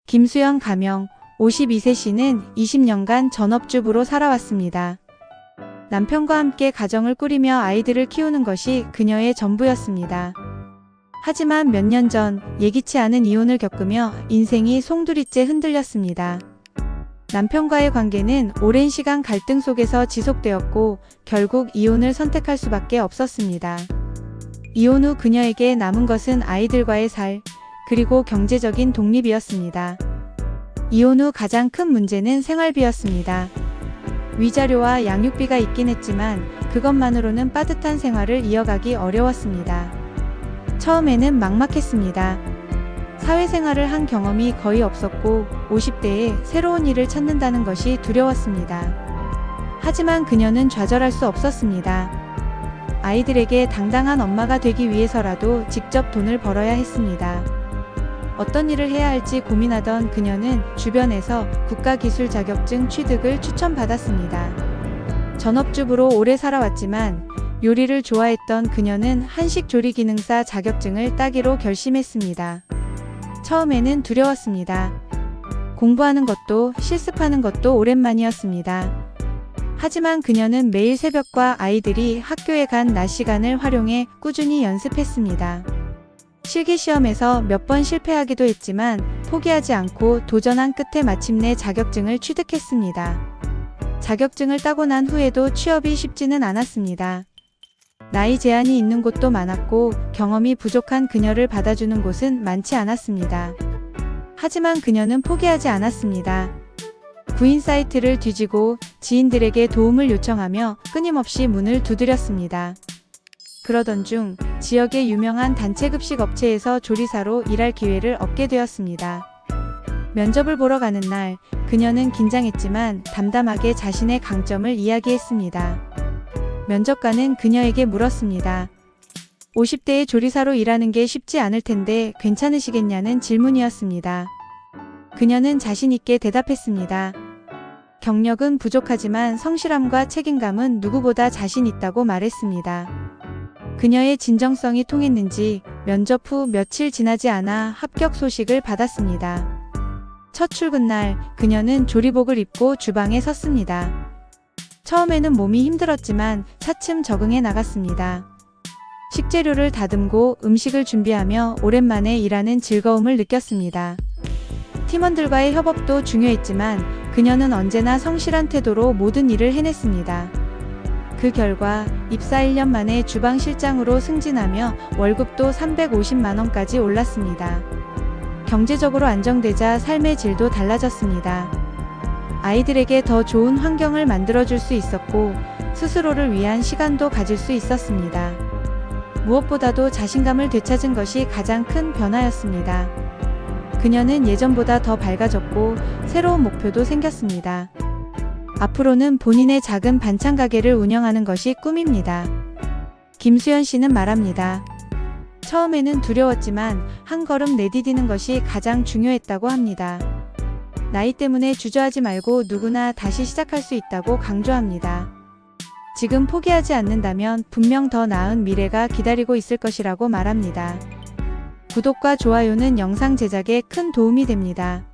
김수연 가명, 52세 씨는 20년간 전업주부로 살아왔습니다. 남편과 함께 가정을 꾸리며 아이들을 키우는 것이 그녀의 전부였습니다. 하지만 몇 년 전 예기치 않은 이혼을 겪으며 인생이 송두리째 흔들렸습니다. 남편과의 관계는 오랜 시간 갈등 속에서 지속되었고 결국 이혼을 선택할 수밖에 없었습니다. 이혼 후 그녀에게 남은 것은 아이들과의 살, 그리고 경제적인 독립이었습니다. 이혼 후 가장 큰 문제는 생활비였습니다. 위자료와 양육비가 있긴 했지만 그것만으로는 빠듯한 생활을 이어가기 어려웠습니다. 처음에는 막막했습니다. 사회생활을 한 경험이 거의 없었고 50대에 새로운 일을 찾는다는 것이 두려웠습니다. 하지만 그녀는 좌절할 수 없었습니다. 아이들에게 당당한 엄마가 되기 위해서라도 직접 돈을 벌어야 했습니다. 어떤 일을 해야 할지 고민하던 그녀는 주변에서 국가기술 자격증 취득을 추천받았습니다. 전업주부로 오래 살아왔지만 요리를 좋아했던 그녀는 한식조리기능사 자격증을 따기로 결심했습니다. 처음에는 두려웠습니다. 공부하는 것도 실습하는 것도 오랜만이었습니다. 하지만 그녀는 매일 새벽과 아이들이 학교에 간 낮 시간을 활용해 꾸준히 연습했습니다. 실기시험에서 몇 번 실패하기도 했지만 포기하지 않고 도전한 끝에 마침내 자격증을 취득했습니다. 자격증을 따고 난 후에도 취업이 쉽지는 않았습니다. 나이 제한이 있는 곳도 많았고 경험이 부족한 그녀를 받아주는 곳은 많지 않았습니다. 하지만 그녀는 포기하지 않았습니다. 구인 사이트를 뒤지고 지인들에게 도움을 요청하며 끊임없이 문을 두드렸습니다. 그러던 중 지역의 유명한 단체급식 업체에서 조리사로 일할 기회를 얻게 되었습니다. 면접을 보러 가는 날 그녀는 긴장했지만 담담하게 자신의 강점을 이야기했습니다. 면접관은 그녀에게 물었습니다. 50대의 조리사로 일하는 게 쉽지 않을 텐데 괜찮으시겠냐는 질문이었습니다. 그녀는 자신 있게 대답했습니다. 경력은 부족하지만 성실함과 책임감은 누구보다 자신 있다고 말했습니다. 그녀의 진정성이 통했는지 면접 후 며칠 지나지 않아 합격 소식을 받았습니다. 첫 출근 날 그녀는 조리복을 입고 주방에 섰습니다. 처음에는 몸이 힘들었지만 차츰 적응해 나갔습니다. 식재료를 다듬고 음식을 준비하며 오랜만에 일하는 즐거움을 느꼈습니다. 팀원들과의 협업도 중요했지만 그녀는 언제나 성실한 태도로 모든 일을 해냈습니다. 그 결과 입사 1년 만에 주방실장으로 승진하며 월급도 350만 원까지 올랐습니다. 경제적으로 안정되자 삶의 질도 달라졌습니다. 아이들에게 더 좋은 환경을 만들어줄 수 있었고 스스로를 위한 시간도 가질 수 있었습니다. 무엇보다도 자신감을 되찾은 것이 가장 큰 변화였습니다. 그녀는 예전보다 더 밝아졌고 새로운 목표도 생겼습니다. 앞으로는 본인의 작은 반찬 가게를 운영하는 것이 꿈입니다. 김수연 씨는 말합니다. 처음에는 두려웠지만 한 걸음 내디디는 것이 가장 중요했다고 합니다. 나이 때문에 주저하지 말고 누구나 다시 시작할 수 있다고 강조합니다. 지금 포기하지 않는다면 분명 더 나은 미래가 기다리고 있을 것이라고 말합니다. 구독과 좋아요는 영상 제작에 큰 도움이 됩니다.